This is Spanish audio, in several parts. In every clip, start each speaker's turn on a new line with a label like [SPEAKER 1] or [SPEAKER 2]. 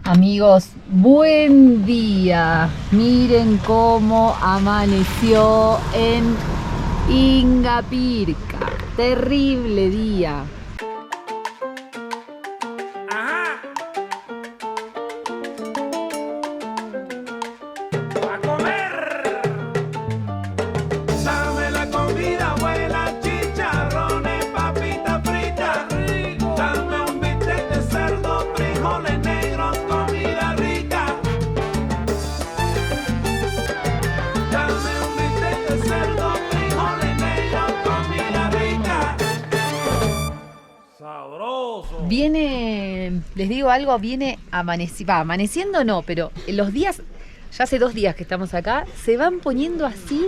[SPEAKER 1] Amigos, buen día. Miren cómo amaneció en Ingapirca. Terrible día.
[SPEAKER 2] Ajá. A comer. Dame la comida buena, chicharrones, papitas fritas. Dame un bistec de cerdo, frijoles negros, comida rica. Dame un bistec de cerdo, frijoles negros, comida rica. Sabroso.
[SPEAKER 1] Viene, les digo algo, viene amaneciendo no, pero los días, ya hace 2 días que estamos acá, se van poniendo así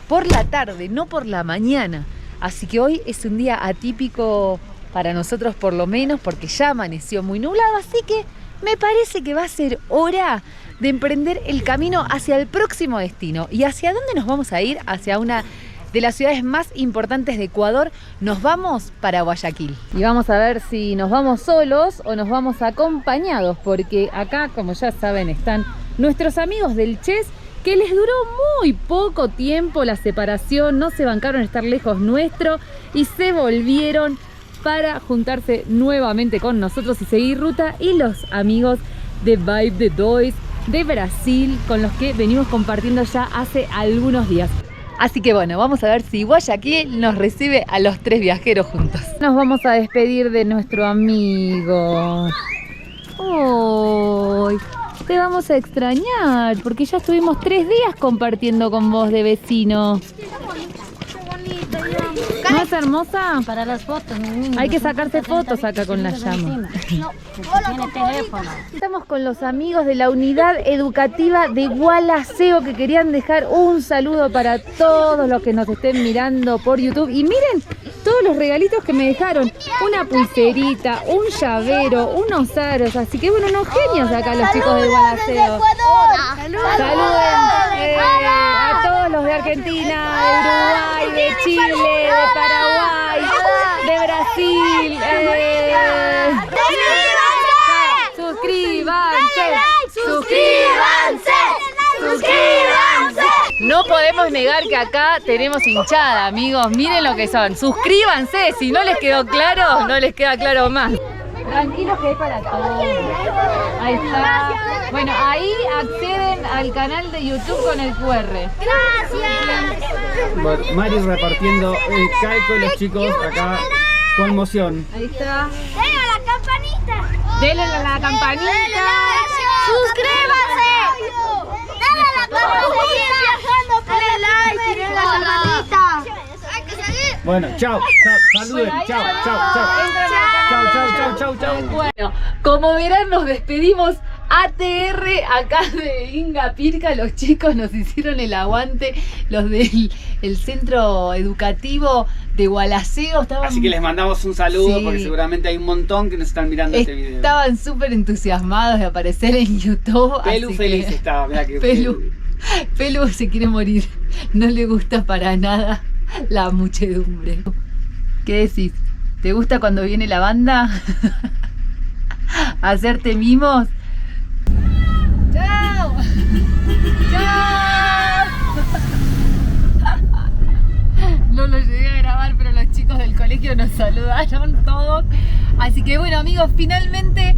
[SPEAKER 1] por la tarde, no por la mañana. Así que hoy es un día atípico para nosotros por lo menos, porque ya amaneció muy nublado, así que me parece que va a ser hora de emprender el camino hacia el próximo destino. ¿Y hacia dónde nos vamos a ir? Hacia una de las ciudades más importantes de Ecuador. Nos vamos para Guayaquil. Y vamos a ver si nos vamos solos o nos vamos acompañados, porque acá, como ya saben, están nuestros amigos del Chess, que les duró muy poco tiempo la separación, no se bancaron estar lejos nuestro y se volvieron para juntarse nuevamente con nosotros y seguir ruta, y los amigos de Vibe the Dois de Brasil, con los que venimos compartiendo ya hace algunos días. Así que bueno, vamos a ver si Guayaquil nos recibe a los 3 viajeros juntos. Nos vamos a despedir de nuestro amigo. ¡Ay! Te vamos a extrañar, porque ya estuvimos 3 días compartiendo con vos de vecino. ¿No es hermosa?
[SPEAKER 3] Para las fotos, mi niño.
[SPEAKER 1] Hay que sacarse fotos acá con la llama.
[SPEAKER 3] Tiene teléfono.
[SPEAKER 1] Estamos con los amigos de la unidad educativa de Gualaceo, que querían dejar un saludo para todos los que nos estén mirando por YouTube. Y miren todos los regalitos que me dejaron. Una pulserita, un llavero, unos aros. Así que bueno, unos genios acá los chicos de Gualaceo. Saluden a todos los de Argentina, de Uruguay, de Chile, de Paraguay, de Brasil. ¡Suscríbanse! No podemos negar que acá tenemos hinchada, amigos. Miren lo que son. Suscríbanse. Si no les quedó claro, no les queda claro más. Tranquilos que hay para todos. Ahí está. Bueno, ahí acceden al canal de YouTube con el QR.
[SPEAKER 4] Bueno, Mari repartiendo el calco de los chicos acá con emoción.
[SPEAKER 1] Ahí está.
[SPEAKER 5] ¡Denle a la campanita!
[SPEAKER 1] Denle a la campanita.
[SPEAKER 5] ¡Suscríbanse! ¡Dale a la campanita! ¡Dale like! ¡Denle a la campanita! ¡Hay que seguir!
[SPEAKER 4] Bueno, chao, saluden, chao, chao.
[SPEAKER 1] Bueno, como verán, nos despedimos. ATR acá de Ingapirca, los chicos nos hicieron el aguante, los del centro educativo de Gualaceo.
[SPEAKER 4] Así que les mandamos un saludo,
[SPEAKER 1] Sí.
[SPEAKER 4] porque seguramente hay un montón que nos están mirando este video.
[SPEAKER 1] Estaban súper entusiasmados de aparecer en YouTube.
[SPEAKER 4] Pelu
[SPEAKER 1] así
[SPEAKER 4] feliz
[SPEAKER 1] que
[SPEAKER 4] estaba, mirá que
[SPEAKER 1] Pelu se quiere morir, no le gusta para nada la muchedumbre. ¿Qué decís? ¿Te gusta cuando viene la banda? ¿Hacerte mimos? ¡Chao! ¡Chao! No lo llegué a grabar, pero los chicos del colegio nos saludaron todos. Así que bueno, amigos, finalmente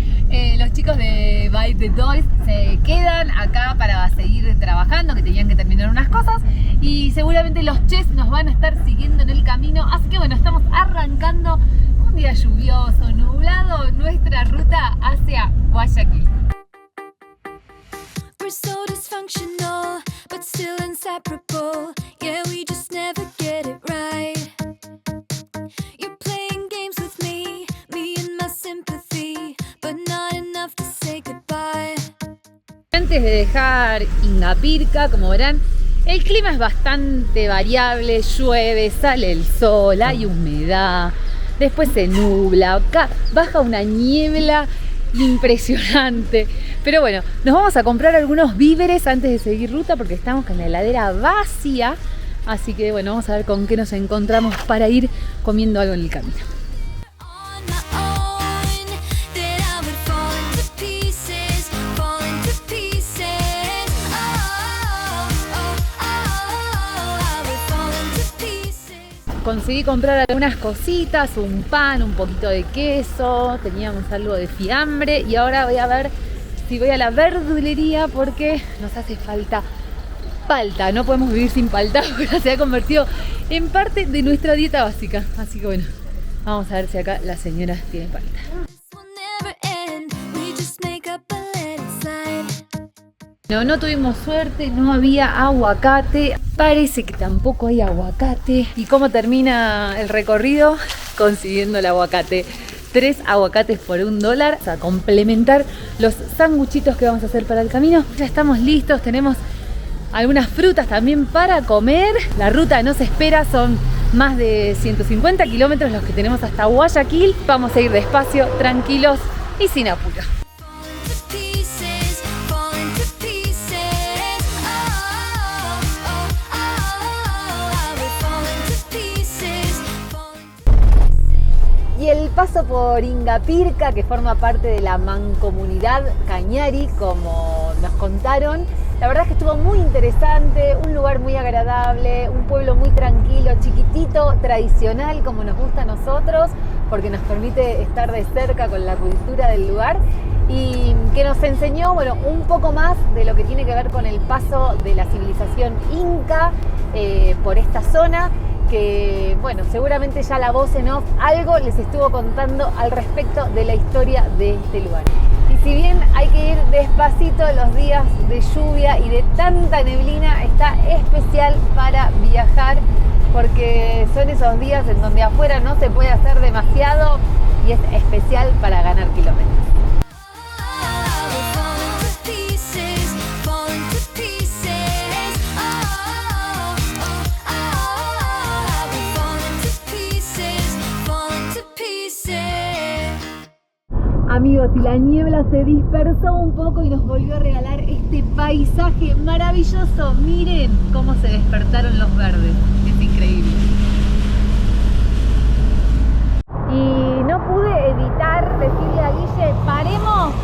[SPEAKER 1] los chicos de Vibe the Dois se quedan acá para seguir trabajando, que tenían que terminar unas cosas. Y seguramente los Chess nos van a estar siguiendo en el camino. Así que bueno, estamos arrancando un día lluvioso, nublado, nuestra ruta hacia Guayaquil.
[SPEAKER 6] We're so dysfunctional, but still inseparable. Yeah, we just never get it right. You're playing games with me and my sympathy, but not enough to say goodbye.
[SPEAKER 1] Antes de dejar Ingapirca, como verán, el clima es bastante variable, llueve, sale el sol, hay humedad, después se nubla, acá baja una niebla impresionante. Pero bueno, nos vamos a comprar algunos víveres antes de seguir ruta, porque estamos con la heladera vacía. Así que bueno, vamos a ver con qué nos encontramos para ir comiendo algo en el camino.
[SPEAKER 6] On my own, that I would fall into pieces.
[SPEAKER 1] conseguí comprar algunas cositas, un pan, un poquito de queso, teníamos algo de fiambre y ahora voy a ver si voy a la verdulería porque nos hace falta palta. No podemos vivir sin palta porque se ha convertido en parte de nuestra dieta básica. Así que bueno, vamos a ver si acá la señora tiene palta. No tuvimos suerte, no había aguacate, parece que tampoco hay aguacate. ¿Y cómo termina el recorrido? Consiguiendo el aguacate. 3 aguacates por $1, a complementar los sanguchitos que vamos a hacer para el camino. Ya estamos listos, tenemos algunas frutas también para comer. La ruta nos espera, son más de 150 kilómetros los que tenemos hasta Guayaquil. Vamos a ir despacio, tranquilos y sin apuro. Y el paso por Ingapirca, que forma parte de la mancomunidad Cañari, como nos contaron, la verdad es que estuvo muy interesante, un lugar muy agradable, un pueblo muy tranquilo, chiquitito, tradicional, como nos gusta a nosotros, porque nos permite estar de cerca con la cultura del lugar y que nos enseñó, bueno, un poco más de lo que tiene que ver con el paso de la civilización inca por esta zona. Que, bueno, seguramente ya la voz en off algo les estuvo contando al respecto de la historia de este lugar. Y si bien hay que ir despacito los días de lluvia y de tanta neblina, está especial para viajar porque son esos días en donde afuera no se puede hacer demasiado y es especial para ganar kilómetros. Amigos, y la niebla se dispersó un poco y nos volvió a regalar este paisaje maravilloso. Miren cómo se despertaron los verdes, es increíble. Y no pude evitar decirle a Guille, paremos.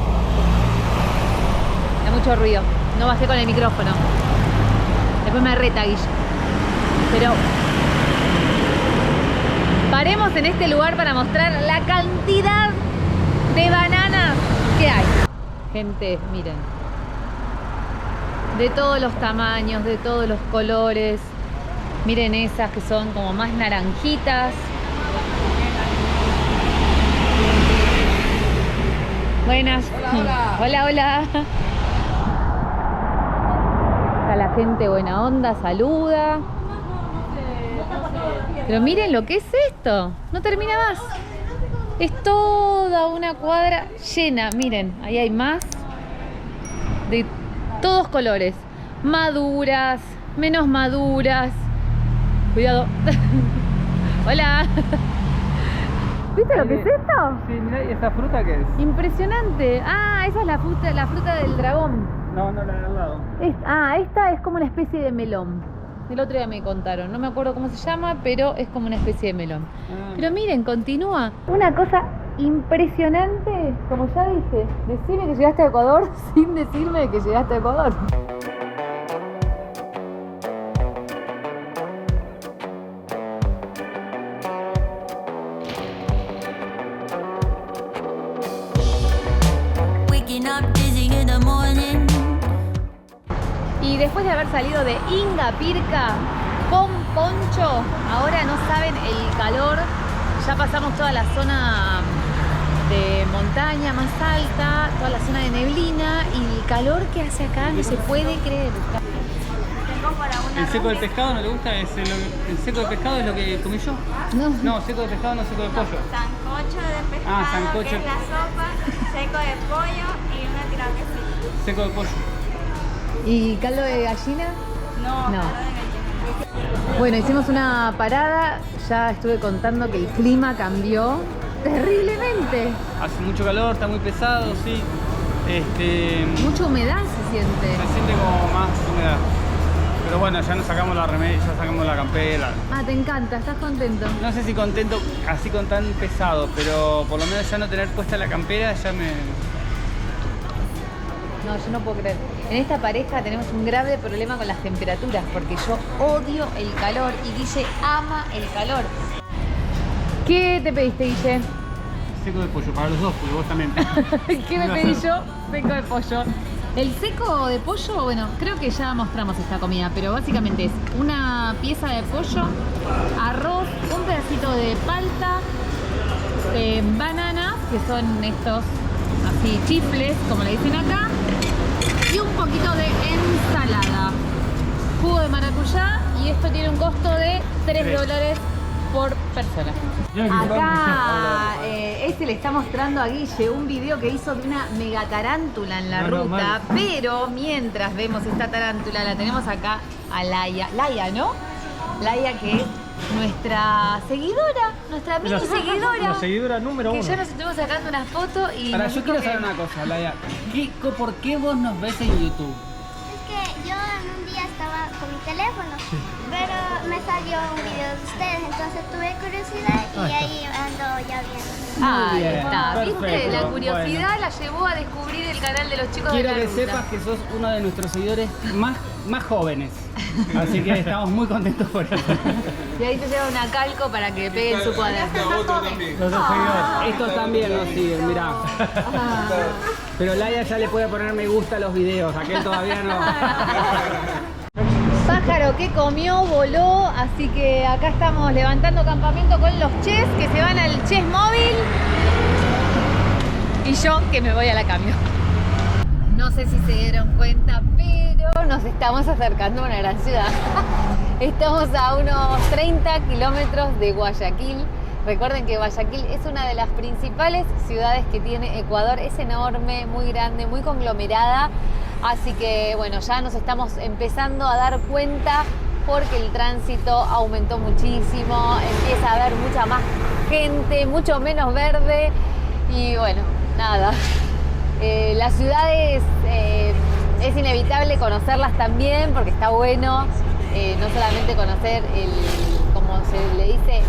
[SPEAKER 1] Hay mucho ruido, no bajé con el micrófono. Después me reta Guille. Pero paremos en este lugar para mostrar la cantidad de bananas que hay. Gente, miren, de todos los tamaños, de todos los colores. Miren esas que son como más naranjitas. Buenas. Hola, hola. Hola, hola. Está la gente buena onda, saluda. Pero miren lo que es esto. No termina más. Es toda una cuadra llena. Miren, ahí hay más. De todos colores. Maduras, menos maduras. Cuidado. Hola. ¿Viste lo que es esto?
[SPEAKER 4] Sí, mirá, ¿y esa fruta qué es?
[SPEAKER 1] Impresionante. Ah, esa es la fruta del dragón.
[SPEAKER 4] No, la de al lado.
[SPEAKER 1] Esta es como una especie de melón. El otro día me contaron, no me acuerdo cómo se llama, pero es como una especie de melón. Pero miren, continúa. Una cosa impresionante, como ya dije, decime que llegaste a Ecuador sin decirme que llegaste a Ecuador. Y después de haber salido de Ingapirca con poncho, ahora no saben el calor. Ya pasamos toda la zona de montaña más alta, toda la zona de neblina y el calor que hace acá no se puede creer.
[SPEAKER 4] ¿El seco del pescado no le gusta? ¿El seco del pescado es lo que comí yo? No, seco de pescado no, seco de pollo.
[SPEAKER 5] Sancocho de pescado,
[SPEAKER 4] sancocho.
[SPEAKER 5] que es la sopa, seco de pollo y una tirada de queso.
[SPEAKER 4] Seco de pollo.
[SPEAKER 1] ¿Y caldo de gallina?
[SPEAKER 5] No, caldo de gallina.
[SPEAKER 1] Bueno, hicimos una parada, ya estuve contando que el clima cambió terriblemente.
[SPEAKER 4] Hace mucho calor, está muy pesado, sí.
[SPEAKER 1] Mucha humedad se siente.
[SPEAKER 4] Se siente como más humedad. Pero bueno, ya nos sacamos la remera, ya sacamos la campera.
[SPEAKER 1] Ah, te encanta, estás contento.
[SPEAKER 4] No sé si contento así con tan pesado, pero por lo menos ya no tener puesta la campera ya me...
[SPEAKER 1] No, yo no puedo creer. En esta pareja tenemos un grave problema con las temperaturas, porque yo odio el calor y Guille ama el calor. ¿Qué te pediste, Guille?
[SPEAKER 4] Seco de pollo, para los dos, porque vos también.
[SPEAKER 1] ¿Qué me pedí yo? Seco de pollo. El seco de pollo, bueno, creo que ya mostramos esta comida, pero básicamente es una pieza de pollo, arroz, un pedacito de palta, bananas, que son estos así chifles, como le dicen acá, y un poquito de ensalada, jugo de maracuyá, y esto tiene un costo de $3 por persona. Acá le está mostrando a Guille un video que hizo de una mega tarántula en la ruta, pero mientras vemos esta tarántula la tenemos acá a Laia, ¿no? Laia, que es nuestra seguidora, nuestra mini seguidora.
[SPEAKER 4] La seguidora número 1.
[SPEAKER 1] Que ya nos estuvimos sacando una foto y...
[SPEAKER 4] Ahora, yo quiero saber una cosa, Laia. ¿Por qué vos nos ves en YouTube?
[SPEAKER 5] Es que yo en un día estaba con mi teléfono, pero me salió un video de ustedes, entonces tuve curiosidad y ahí ando ya viendo.
[SPEAKER 1] Ahí
[SPEAKER 4] bien,
[SPEAKER 1] está,
[SPEAKER 4] perfecto,
[SPEAKER 1] ¿viste? La curiosidad la llevó a descubrir el canal de los chicos
[SPEAKER 4] Quiero
[SPEAKER 1] de la
[SPEAKER 4] que
[SPEAKER 1] ruta.
[SPEAKER 4] sepas que sos uno de nuestros seguidores más jóvenes. Así que estamos muy contentos por eso.
[SPEAKER 1] Y ahí te lleva una calco para que peguen su cuaderno.
[SPEAKER 4] Los dos seguidores. Estos también nos siguen, mirá. Pero Laia ya le puede poner me gusta a los videos, aquel todavía no.
[SPEAKER 1] Pájaro que comió, voló, así que acá estamos levantando campamento con los Ches que se van al Ches móvil y yo que me voy a la cambio. No sé si se dieron cuenta, pero nos estamos acercando a una gran ciudad. Estamos a unos 30 kilómetros de Guayaquil. Recuerden que Guayaquil es una de las principales ciudades que tiene Ecuador. Es enorme, muy grande, muy conglomerada. Así que bueno, ya nos estamos empezando a dar cuenta porque el tránsito aumentó muchísimo. Empieza a haber mucha más gente, mucho menos verde. Y bueno, nada. Las ciudades es inevitable conocerlas también porque está bueno. No solamente conocer como se le dice,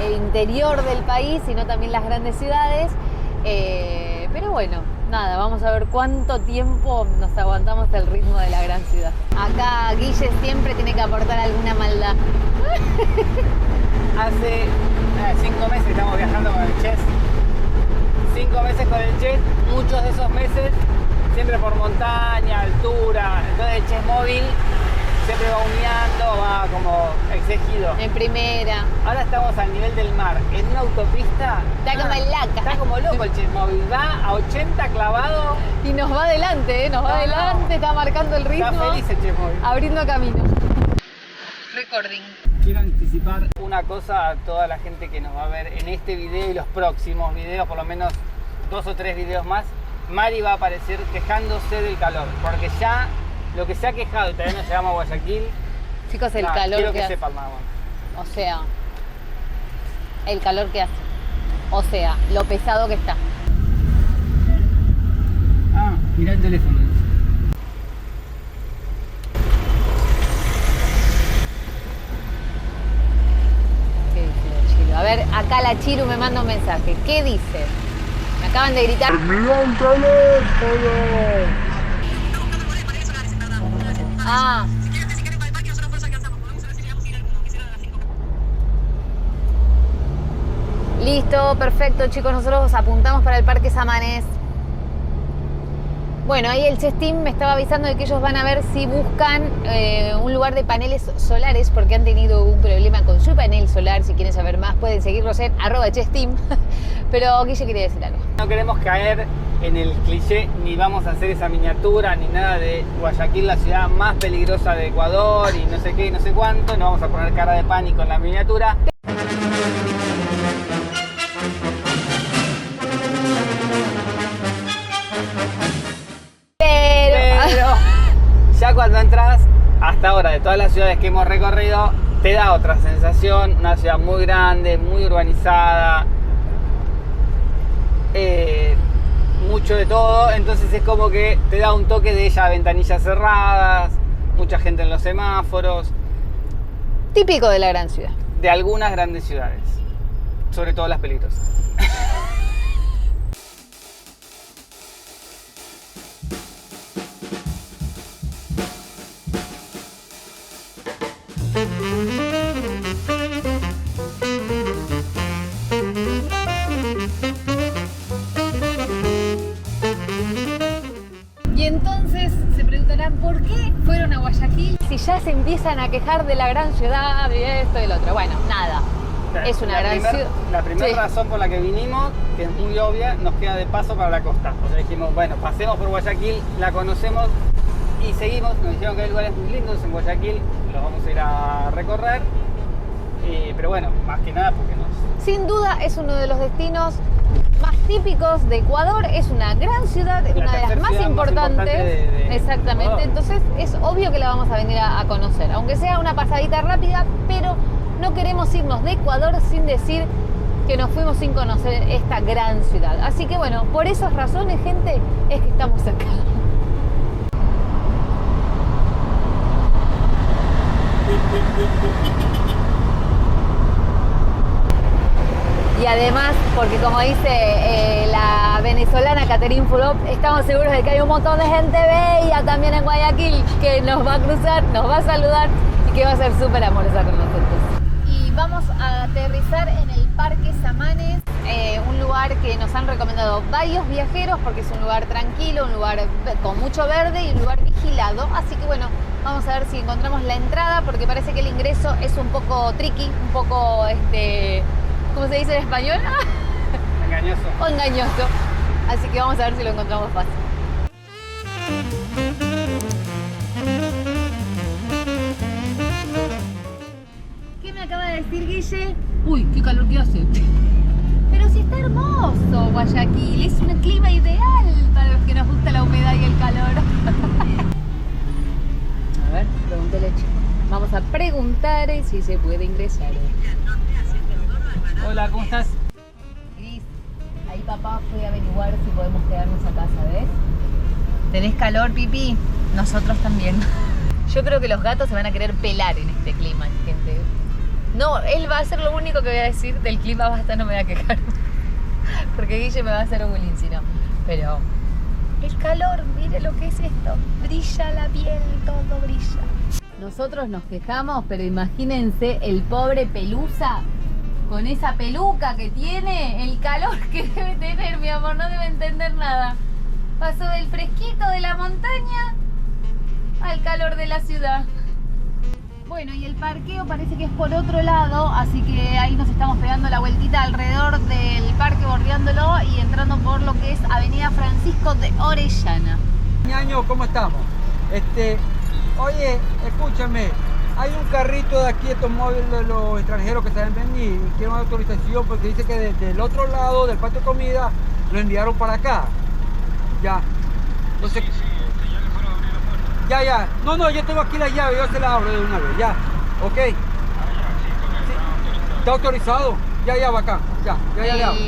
[SPEAKER 1] el interior del país, sino también las grandes ciudades. Pero bueno, nada, vamos a ver cuánto tiempo nos aguantamos el ritmo de la gran ciudad. Acá Guille siempre tiene que aportar alguna maldad.
[SPEAKER 4] Hace 5 meses estamos viajando con el Ches. 5 meses con el Ches, muchos de esos meses siempre por montaña, altura. Entonces el Ches móvil siempre va humeando, va como exigido.
[SPEAKER 1] En primera.
[SPEAKER 4] Ahora estamos al nivel del mar, en una autopista.
[SPEAKER 1] Está como el laca.
[SPEAKER 4] Está como loco el Ches móvil, va a 80 clavado.
[SPEAKER 1] Y nos va adelante, nos va adelante, está marcando el ritmo.
[SPEAKER 4] Está feliz el Ches móvil.
[SPEAKER 1] Abriendo camino. Recording.
[SPEAKER 4] Quiero anticipar una cosa a toda la gente que nos va a ver en este video y los próximos videos, por lo menos 2 o 3 videos más. Mari va a aparecer quejándose del calor, porque ya lo que se ha quejado y todavía no llegamos a Guayaquil.
[SPEAKER 1] Chicos, el
[SPEAKER 4] nada,
[SPEAKER 1] calor
[SPEAKER 4] quiero
[SPEAKER 1] que
[SPEAKER 4] que
[SPEAKER 1] hace.
[SPEAKER 4] sepan nada más.
[SPEAKER 1] O sea, el calor que hace. O sea, lo pesado que está.
[SPEAKER 4] Ah, mirá el teléfono.
[SPEAKER 1] ¿Qué dice la Chiru? A ver, acá la Chiru me manda un mensaje. ¿Qué dice? Me acaban de gritar. Ah. Listo, perfecto, chicos. Nosotros apuntamos para el Parque Samanés. Bueno, ahí el Ches Team me estaba avisando de que ellos van a ver si buscan un lugar de paneles solares porque han tenido un problema con su panel solar. Si quieren saber más pueden seguirlos en @ChesTeam. Pero Guille quería decir algo.
[SPEAKER 4] No queremos caer en el cliché, ni vamos a hacer esa miniatura, ni nada de Guayaquil, la ciudad más peligrosa de Ecuador y no sé qué y no sé cuánto. No vamos a poner cara de pánico en la miniatura. Pero ya cuando entras, hasta ahora, de todas las ciudades que hemos recorrido, te da otra sensación. Una ciudad muy grande, muy urbanizada, mucho de todo. Entonces es como que te da un toque de ya ventanillas cerradas, mucha gente en los semáforos.
[SPEAKER 1] Típico de la gran ciudad.
[SPEAKER 4] De algunas grandes ciudades, sobre todo las peligrosas.
[SPEAKER 1] entonces se preguntarán ¿por qué fueron a Guayaquil? Si ya se empiezan a quejar de la gran ciudad, de esto y lo otro. Bueno, nada. Es una gran ciudad.
[SPEAKER 4] La primera
[SPEAKER 1] Sí.
[SPEAKER 4] razón por la que vinimos, que es muy obvia, nos queda de paso para la costa. O sea, dijimos, bueno, pasemos por Guayaquil, la conocemos y seguimos. Nos dijeron que hay lugares muy lindos en Guayaquil, los vamos a ir a recorrer. Pero bueno, más que nada porque nos...
[SPEAKER 1] Sin duda es uno de los destinos más típicos de Ecuador, es una gran ciudad, una de las
[SPEAKER 4] tercera
[SPEAKER 1] más
[SPEAKER 4] ciudad más
[SPEAKER 1] importantes.
[SPEAKER 4] importante de
[SPEAKER 1] Exactamente,
[SPEAKER 4] Ecuador.
[SPEAKER 1] entonces es obvio que la vamos a venir a conocer, aunque sea una pasadita rápida, pero no queremos irnos de Ecuador sin decir que nos fuimos sin conocer esta gran ciudad. Así que bueno, por esas razones, gente, es que estamos acá. Y además, porque como dice la venezolana Catherine Fulop, estamos seguros de que hay un montón de gente bella también en Guayaquil que nos va a cruzar, nos va a saludar y que va a ser súper amorosa con nosotros. Y vamos a aterrizar en el Parque Samanes, un lugar que nos han recomendado varios viajeros porque es un lugar tranquilo, un lugar con mucho verde y un lugar vigilado. Así que bueno, vamos a ver si encontramos la entrada porque parece que el ingreso es un poco tricky, un poco ¿cómo se dice en español?
[SPEAKER 4] Engañoso.
[SPEAKER 1] O engañoso. Así que vamos a ver si lo encontramos fácil. ¿Qué me acaba de decir Guille? Uy, qué calor que hace. Pero si está hermoso Guayaquil, es un clima ideal para los que nos gusta la humedad y el calor. A ver, pregúntale. Vamos a preguntar si se puede ingresar.
[SPEAKER 4] Hola, ¿cómo estás?
[SPEAKER 1] Gris, ahí papá fue a averiguar si podemos quedarnos acá, ¿sabes? ¿Tenés calor, Pipi? Nosotros también. Yo creo que los gatos se van a querer pelar en este clima, gente. No, él va a ser lo único que voy a decir del clima, basta, no me voy a quejar. Porque Guille me va a hacer un bullying, si no. Pero el calor, mire lo que es esto. Brilla la piel, todo brilla. Nosotros nos quejamos, pero imagínense el pobre Pelusa con esa peluca que tiene, el calor que debe tener, mi amor, no debe entender nada. Pasó del fresquito de la montaña al calor de la ciudad. Bueno, y el parqueo parece que es por otro lado, así que ahí nos estamos pegando la vueltita alrededor del parque, bordeándolo y entrando por lo que es Avenida Francisco de Orellana.
[SPEAKER 7] Ñaño, ¿cómo estamos? Oye, escúchame, hay un carrito de aquí, estos móviles de los extranjeros que saben venir y quieren una autorización porque dice que desde el otro lado del patio de comida lo enviaron para acá. Ya. No sé. Ya. No, yo tengo aquí la llave, yo se la abro de una vez, ya. ¿Ok? Sí. ¿Está autorizado? Ya, bacán. Ya le abro.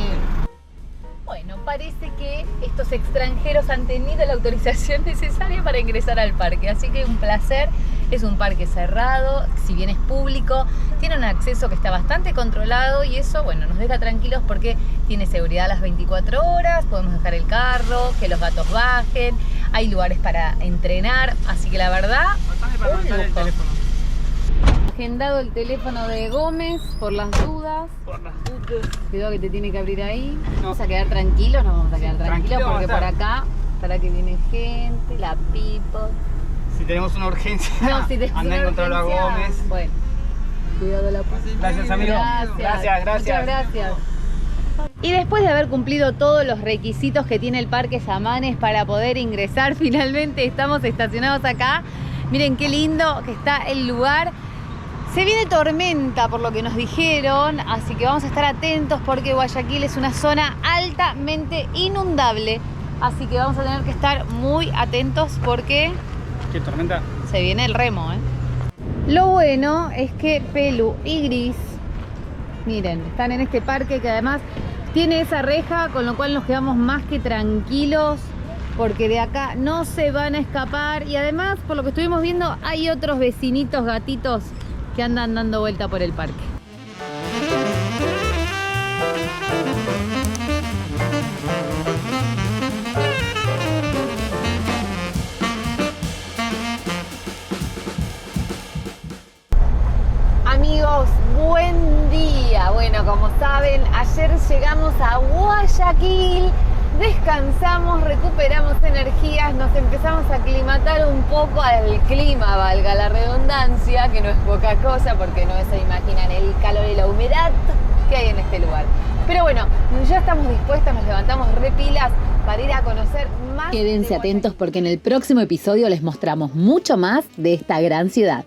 [SPEAKER 1] Bueno, parece que estos extranjeros han tenido la autorización necesaria para ingresar al parque, así que un placer. Es un parque cerrado, si bien es público, tiene un acceso que está bastante controlado y eso, bueno, nos deja tranquilos porque tiene seguridad a las 24 horas, podemos dejar el carro, que los gatos bajen, hay lugares para entrenar, así que la verdad, un lujo. Agendado el teléfono de Gómez por las dudas. Cuidado que te tiene que abrir ahí. Vamos a quedar tranquilos, nos vamos a quedar tranquilos
[SPEAKER 4] Tranquilo
[SPEAKER 1] porque
[SPEAKER 4] vamos a
[SPEAKER 1] por acá, para que viene gente, la people.
[SPEAKER 4] Si tenemos una urgencia,
[SPEAKER 1] No, si te
[SPEAKER 4] anda a encontrarlo a Gómez.
[SPEAKER 1] Bueno, cuidado la puerta.
[SPEAKER 4] Gracias, amigo.
[SPEAKER 1] Gracias. Muchas gracias. Y después de haber cumplido todos los requisitos que tiene el Parque Samanes para poder ingresar, finalmente estamos estacionados acá. Miren qué lindo que está el lugar. Se viene tormenta por lo que nos dijeron, así que vamos a estar atentos porque Guayaquil es una zona altamente inundable. Así que vamos a tener que estar muy atentos porque
[SPEAKER 4] ¿Qué tormenta?
[SPEAKER 1] se viene el remo, ¿eh? Lo bueno es que Pelu y Gris, miren, están en este parque que además tiene esa reja, con lo cual nos quedamos más que tranquilos porque de acá no se van a escapar y además, por lo que estuvimos viendo, hay otros vecinitos gatitos que andan dando vuelta por el parque. Amigos, buen día. Bueno, como saben, ayer llegamos a Guayaquil descansamos, recuperamos energías, nos empezamos a aclimatar un poco al clima, valga la redundancia, que no es poca cosa porque no se imaginan el calor y la humedad que hay en este lugar. Pero bueno, ya estamos dispuestas, nos levantamos repilas para ir a conocer más. Quédense atentos porque en el próximo episodio les mostramos mucho más de esta gran ciudad.